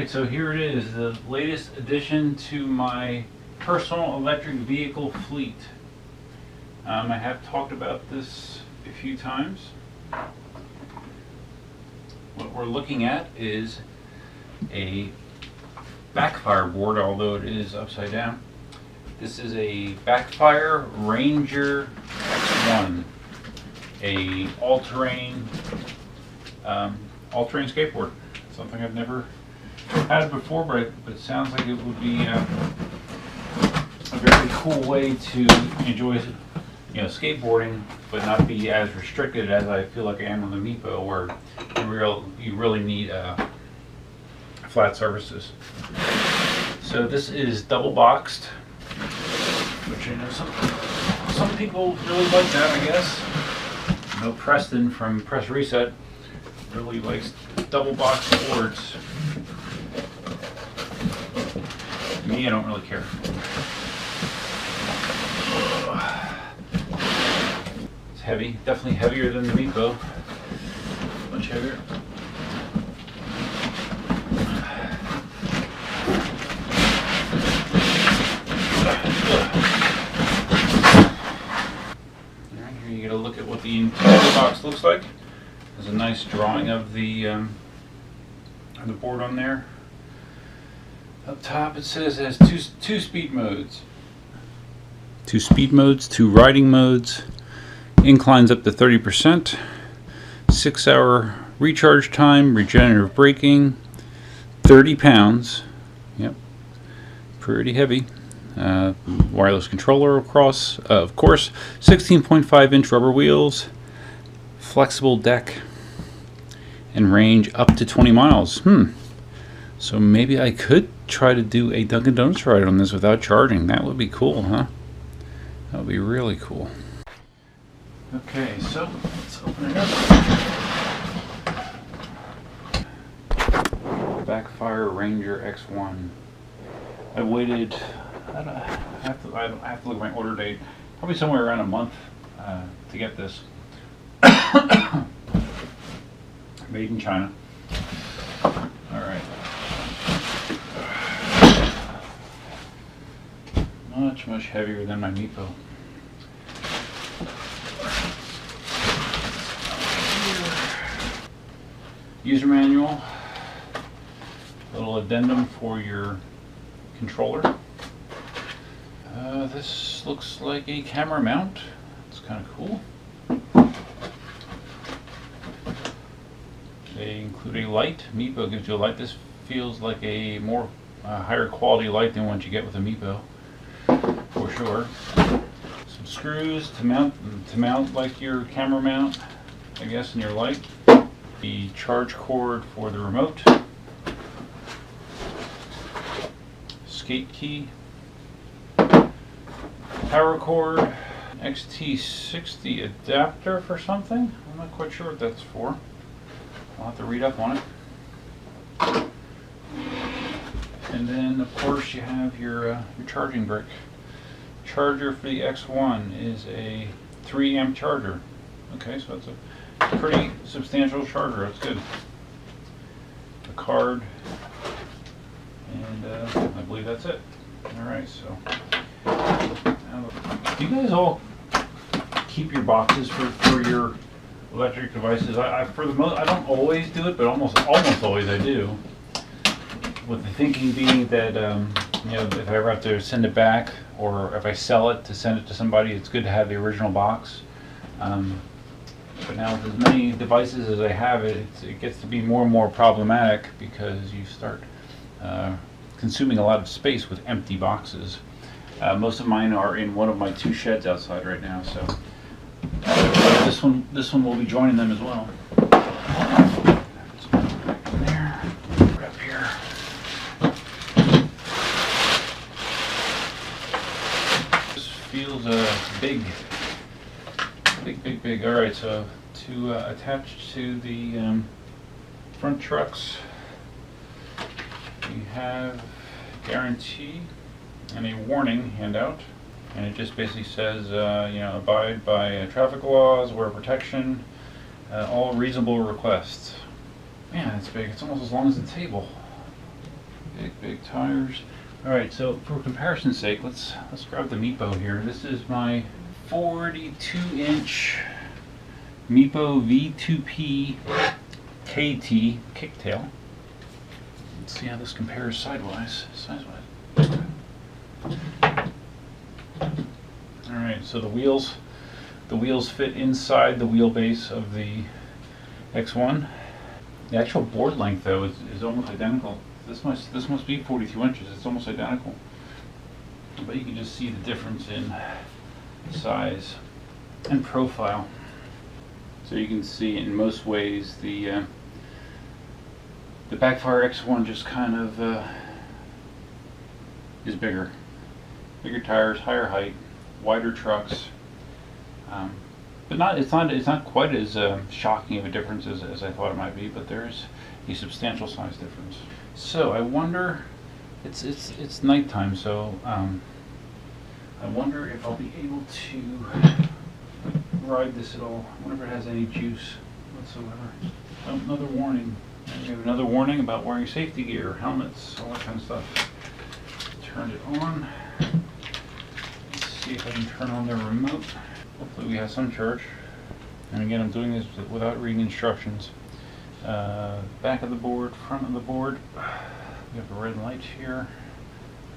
Alright, so here it is, the latest addition to my personal electric vehicle fleet. I have talked about this a few times. What we're looking at is a backfire board, although it is upside down. This is a backfire Ranger X1, a all-terrain skateboard. Something I've never had before, but it sounds like it would be a very cool way to enjoy, skateboarding, but not be as restricted as I feel like I am on the Meepo, where you really need flat surfaces. So this is double boxed, which I know some people really like that, I guess. I know Preston from Press Reset really likes double boxed boards. Me, I don't really care. It's heavy, definitely heavier than the Meepo. Much heavier. Alright, here you get a look at what the interior box looks like. There's a nice drawing of the board on there. Up top it says it has two speed modes. 2 speed modes, 2 riding modes, inclines up to 30%, 6-hour recharge time, regenerative braking, 30 pounds, yep, pretty heavy. Wireless controller of course, 16.5-inch rubber wheels, flexible deck, and range up to 20 miles. So maybe I could try to do a Dunkin' Donuts ride on this without charging. That would be cool, huh? That would be really cool. Okay, so let's open it up. Backfire Ranger X1. I waited, I have to look at my order date, probably somewhere around a month to get this. Made in China. Alright. Much heavier than my Meepo. User manual. A little addendum for your controller. This looks like a camera mount. It's kind of cool. They include a light. Meepo gives you a light. This feels like a more higher quality light than what you get with a Meepo, for sure. Some screws to mount like your camera mount, I guess, in your light. The charge cord for the remote. Skate key. Power cord. XT60 adapter for something. I'm not quite sure what that's for. I'll have to read up on it. And then, of course, you have your charging brick. Charger for the X1 is a 3 amp charger. Okay, so that's a pretty substantial charger. That's good. A card, and I believe that's it. All right, so do you guys all keep your boxes for your electric devices? I don't always do it, but almost always I do. With the thinking being that if I ever have to send it back, or if I sell it to send it to somebody, it's good to have the original box. But now with as many devices as I have, it gets to be more and more problematic because you start consuming a lot of space with empty boxes. Most of mine are in one of my 2 sheds outside right now, so this one will be joining them as well. There, right up here. This feels big. All right, so to attach to the front trucks, we have guarantee and a warning handout, and it just basically says, abide by traffic laws, wear protection, all reasonable requests. Man, it's big. It's almost as long as the table. big tires. All right, so for comparison's sake, let's grab the Meepo here. This is my 42-inch Meepo V2P KT kicktail. Let's see how this compares size-wise. All right, so the wheels fit inside the wheelbase of the X1. The actual board length, though, is almost identical. This must be 42 inches. It's almost identical. But you can just see the difference in size and profile. So you can see in most ways the Backfire X1 just kind of is bigger. Bigger tires, higher height, wider trucks. But it's not quite as shocking of a difference as I thought it might be, but there's a substantial size difference. So I wonder, it's nighttime, so I wonder if I'll be able to ride this at all. I wonder if it has any juice whatsoever. Oh, another warning. We have another warning about wearing safety gear, helmets, all that kind of stuff. Turn it on. Let's see if I can turn on the remote. Hopefully we have some charge. And again, I'm doing this without reading instructions. Back of the board, front of the board. We have a red light here.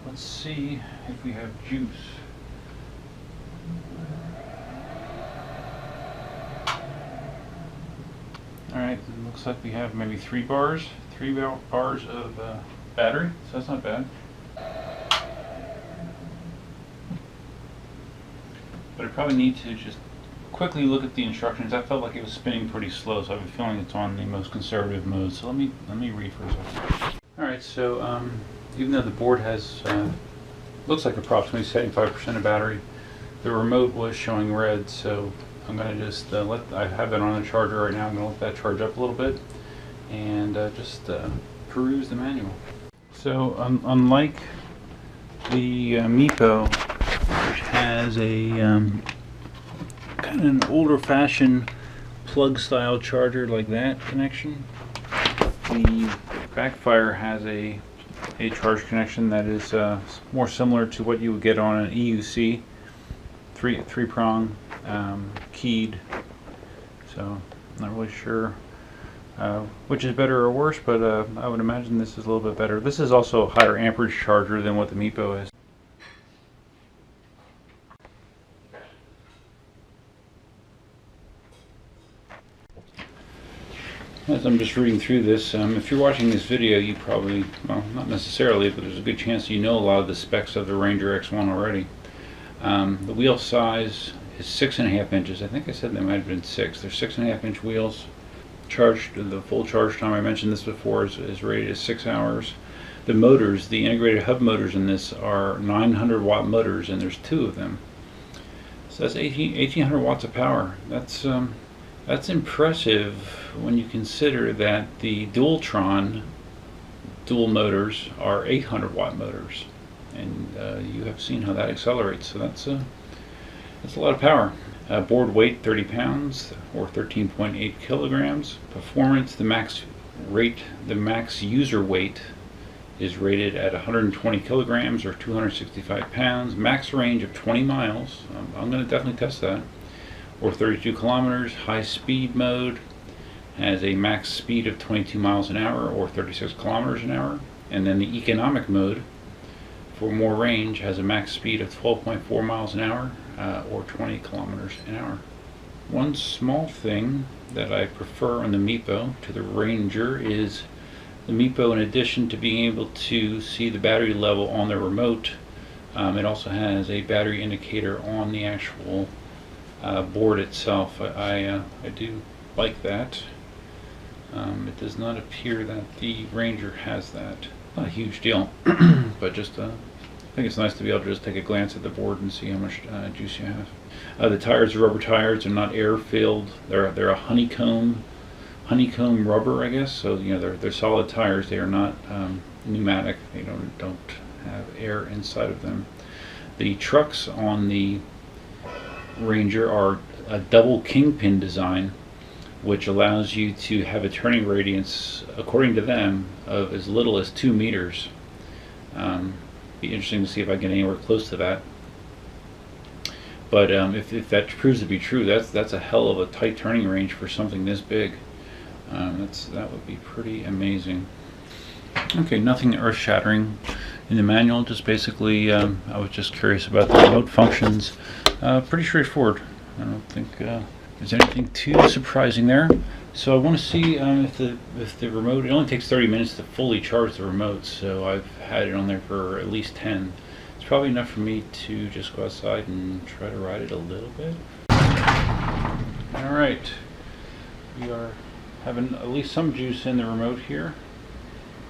Let's see if we have juice. Alright, it looks like we have maybe 3 bars of battery, so that's not bad. But I probably need to just quickly look at the instructions. I felt like it was spinning pretty slow, so I have a feeling it's on the most conservative mode. So let me read for a second. Alright, so even though the board has looks like approximately 75% of battery, the remote was showing red, so I'm going to just I have it on a charger right now. I'm going to let that charge up a little bit and just peruse the manual. So unlike the Meepo, which has a kind of an older-fashioned plug-style charger like that connection, the Backfire has a charge connection that is more similar to what you would get on an EUC, three-prong. Keyed, so I'm not really sure which is better or worse, but I would imagine this is a little bit better. This is also a higher amperage charger than what the Meepo is. As I'm just reading through this, if you're watching this video, you probably, well, not necessarily, but there's a good chance you know a lot of the specs of the Ranger X1 already. The wheel size is 6.5 inches. I think I said they might have been 6. They're 6.5 inch wheels. Charged, the full charge time, I mentioned this before, is rated as 6 hours. The motors, the integrated hub motors in this are 900 watt motors, and there's 2 of them. So that's 1800 watts of power. That's impressive when you consider that the Dualtron dual motors are 800 watt motors, and you have seen how that accelerates. So that's a lot of power. Board weight 30 pounds or 13.8 kilograms. Performance, the max user weight is rated at 120 kilograms or 265 pounds. Max range of 20 miles. I'm going to definitely test that. Or 32 kilometers. High speed mode has a max speed of 22 miles an hour or 36 kilometers an hour. And then the economic mode, for more range, has a max speed of 12.4 miles an hour or 20 kilometers an hour. One small thing that I prefer on the Meepo to the Ranger is the Meepo, in addition to being able to see the battery level on the remote, it also has a battery indicator on the actual board itself. I do like that. It does not appear that the Ranger has that. Not a huge deal, but just I think it's nice to be able to just take a glance at the board and see how much juice you have. The tires are rubber tires. They're not air filled. They're a honeycomb rubber, I guess. So you know they're solid tires. They are not pneumatic. They don't have air inside of them. The trucks on the Ranger are a double kingpin design, which allows you to have a turning radius, according to them, of as little as 2 meters. Be interesting to see if I get anywhere close to that. But if that proves to be true, that's a hell of a tight turning range for something this big. That would be pretty amazing. Okay, nothing earth-shattering in the manual. Just basically, I was just curious about the remote functions. Pretty straightforward. I don't think there's anything too surprising there. So I want to see if the remote. It only takes 30 minutes to fully charge the remote. So I've had it on there for at least 10. It's probably enough for me to just go outside and try to ride it a little bit. All right, we are having at least some juice in the remote here.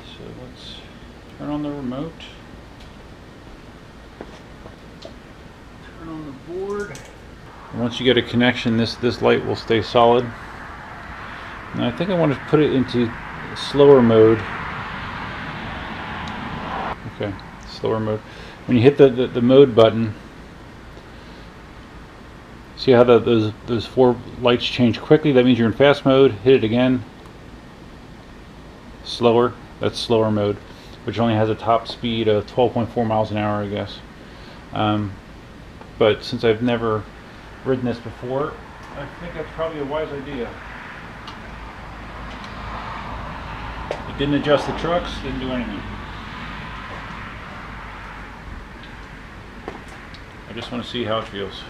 So let's turn on the remote. Turn on the board. And once you get a connection, this light will stay solid. Now I think I want to put it into slower mode. Okay, slower mode. When you hit the mode button, see how those 4 lights change quickly? That means you're in fast mode. Hit it again. Slower. That's slower mode, which only has a top speed of 12.4 miles an hour, I guess. But since I've never ridden this before, I think that's probably a wise idea. It didn't adjust the trucks, didn't do anything. I just want to see how it feels.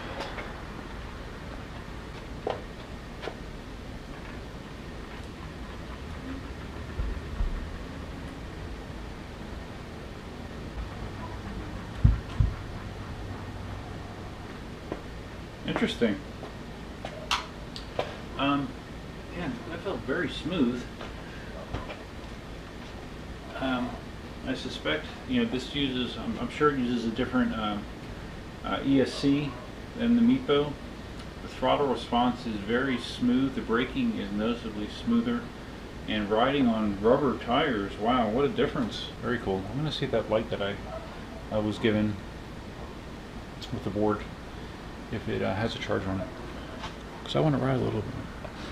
Interesting. Yeah, that felt very smooth. I suspect, this uses, I'm sure it uses a different ESC than the Meepo. The throttle response is very smooth. The braking is noticeably smoother. And riding on rubber tires, wow, what a difference. Very cool. I'm going to see that light that I was given with the board, if it has a charge on it. Because I want to ride a little bit.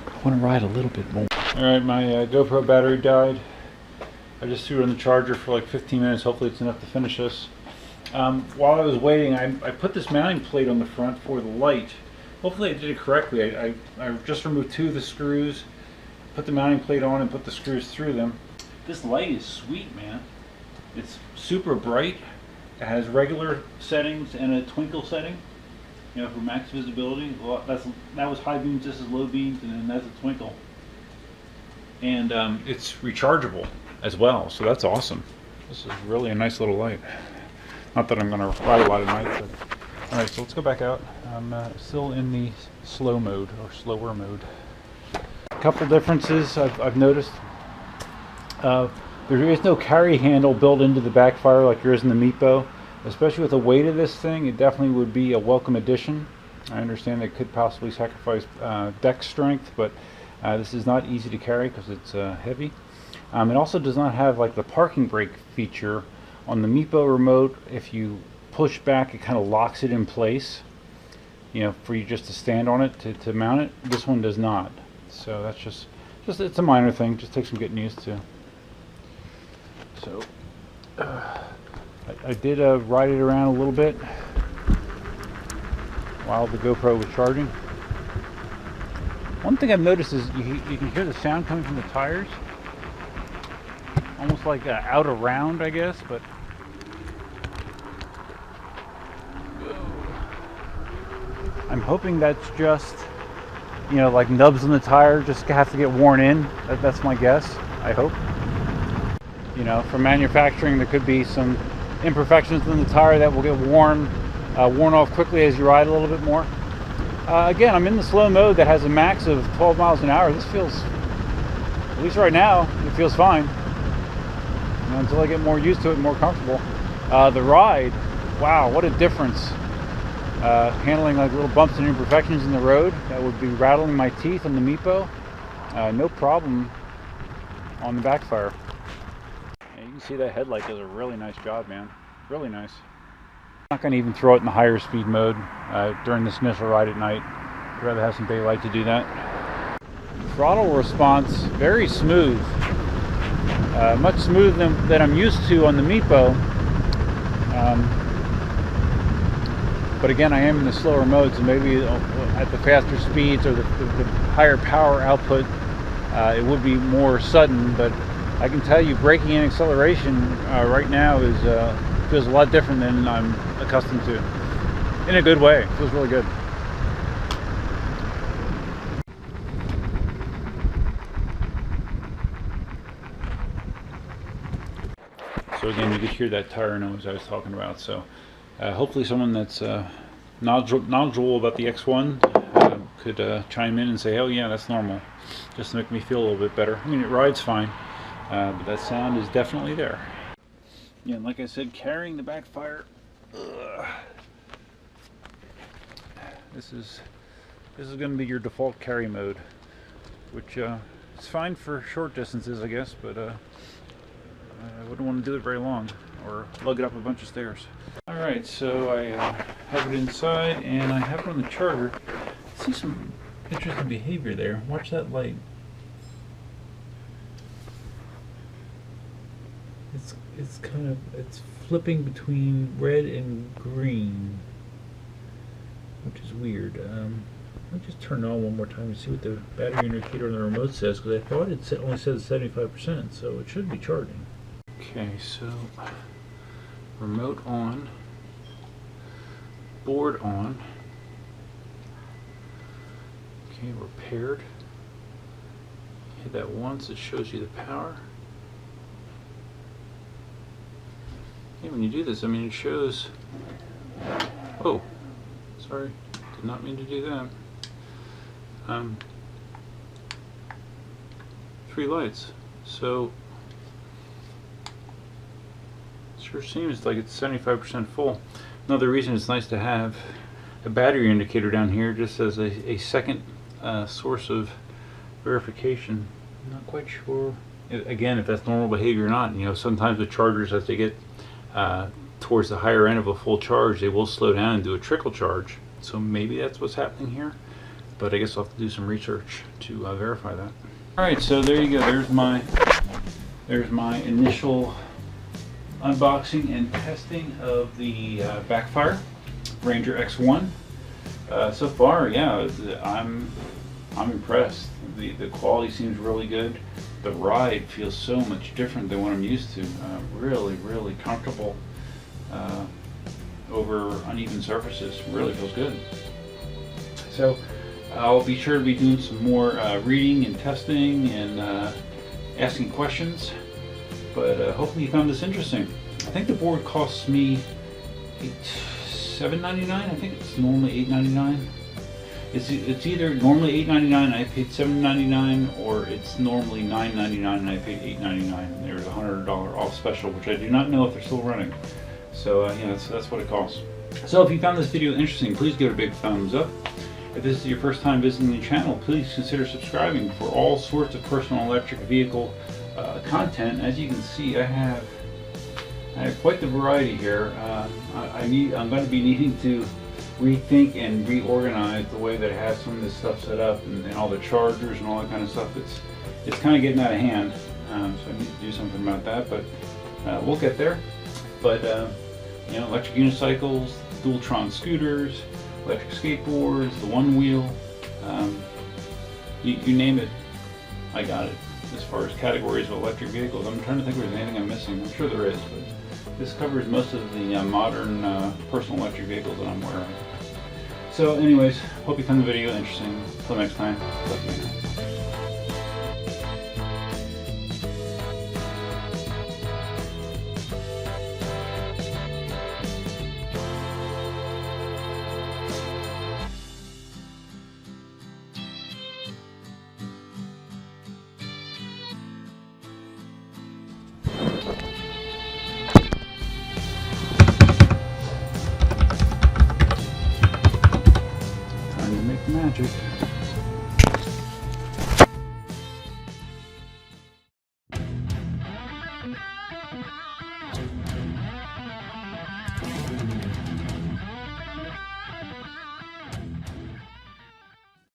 I want to ride a little bit more. Alright, my GoPro battery died. I just threw it on the charger for like 15 minutes. Hopefully it's enough to finish this. While I was waiting, I put this mounting plate on the front for the light. Hopefully I did it correctly. I just removed 2 of the screws, put the mounting plate on and put the screws through them. This light is sweet, man. It's super bright. It has regular settings and a twinkle setting, for max visibility. Well, that was high beams, this is low beams, and then that's a twinkle. And it's rechargeable as well, so that's awesome. This is really a nice little light. Not that I'm going to ride a lot at night, but... Alright, so let's go back out. I'm still in the slow mode, or slower mode. A couple differences I've noticed. There is no carry handle built into the backfire like there is in the Meepo. Especially with the weight of this thing, it definitely would be a welcome addition. I understand it could possibly sacrifice deck strength, but this is not easy to carry because it's heavy. It also does not have like the parking brake feature on the Meepo remote. If you push back, it kind of locks it in place, for you just to stand on it to mount it. This one does not. So that's just it's a minor thing. Just takes some getting used to. So I did ride it around a little bit while the GoPro was charging. One thing I've noticed is you can hear the sound coming from the tires, almost like out around, I guess, but I'm hoping that's just, like nubs on the tire just have to get worn in. That's my guess, I hope. From manufacturing, there could be some imperfections in the tire that will get worn off quickly as you ride a little bit more. Again, I'm in the slow mode that has a max of 12 miles an hour. This feels, at least right now, it feels fine. Until I get more used to it and more comfortable. The ride, wow, what a difference. Handling like little bumps and imperfections in the road that would be rattling my teeth on the Meepo, no problem on the backfire. And you can see that headlight does a really nice job, man. Really nice. I'm not going to even throw it in the higher speed mode during this initial ride at night. I'd rather have some daylight to do that. Throttle response, very smooth. Much smoother than I'm used to on the Meepo. But again, I am in the slower mode, so maybe at the faster speeds or the higher power output, it would be more sudden. But I can tell you, braking and acceleration right now feels a lot different than I'm accustomed to. In a good way. It feels really good. So again, you could hear that tire noise I was talking about. So hopefully someone that's knowledgeable about the X1 could chime in and say, oh yeah, that's normal, just to make me feel a little bit better. I mean, it rides fine, but that sound is definitely there. Yeah, and like I said, carrying the backfire, this is going to be your default carry mode, which is fine for short distances, I guess, but I wouldn't want to do it very long or lug it up a bunch of stairs. Alright, so I have it inside and I have it on the charger. I see some interesting behavior there. Watch that light. It's flipping between red and green, which is weird. Let me just turn it on one more time to see what the battery indicator on the remote says, because I thought it only says 75%, so it should be charging. Okay, so remote on, board on. Okay, we're paired. Hit that once, it shows you the power. Okay, when you do this, I mean, it shows. Oh, sorry, did not mean to do that. 3 lights. So sure seems like it's 75% full. Another reason it's nice to have a battery indicator down here, just as a second source of verification. I'm not quite sure, again, if that's normal behavior or not. You know, sometimes with chargers, as they get towards the higher end of a full charge, they will slow down and do a trickle charge. So maybe that's what's happening here, but I guess I'll have to do some research to verify that. Alright, so there you go. There's my initial unboxing and testing of the backfire Ranger X1. So far, yeah, I'm impressed. The quality seems really good. The ride feels so much different than what I'm used to. Really comfortable over uneven surfaces. Really feels good. So I'll be sure to be doing some more reading and testing and asking questions. But hopefully you found this interesting. I think the board costs me $7.99. I think it's normally $8.99. It's either normally $8.99 and I paid $7.99, or it's normally $9.99 and I paid $8.99. There's a $100 off special, which I do not know if they're still running. So yeah, that's what it costs. So if you found this video interesting, please give it a big thumbs up. If this is your first time visiting the channel, please consider subscribing for all sorts of personal electric vehicle content. As you can see, I have quite the variety here. I'm going to be needing to rethink and reorganize the way that I have some of this stuff set up, and all the chargers and all that kind of stuff. It's kind of getting out of hand, so I need to do something about that. But we'll get there. But you know, electric unicycles, Dualtron scooters, electric skateboards, the one wheel, you name it, I got it. As far as categories of electric vehicles, I'm trying to think if there's anything I'm missing. I'm sure there is, but this covers most of the modern personal electric vehicles that I'm aware of. So anyways, hope you found the video interesting. Until next time, let me know. Magic.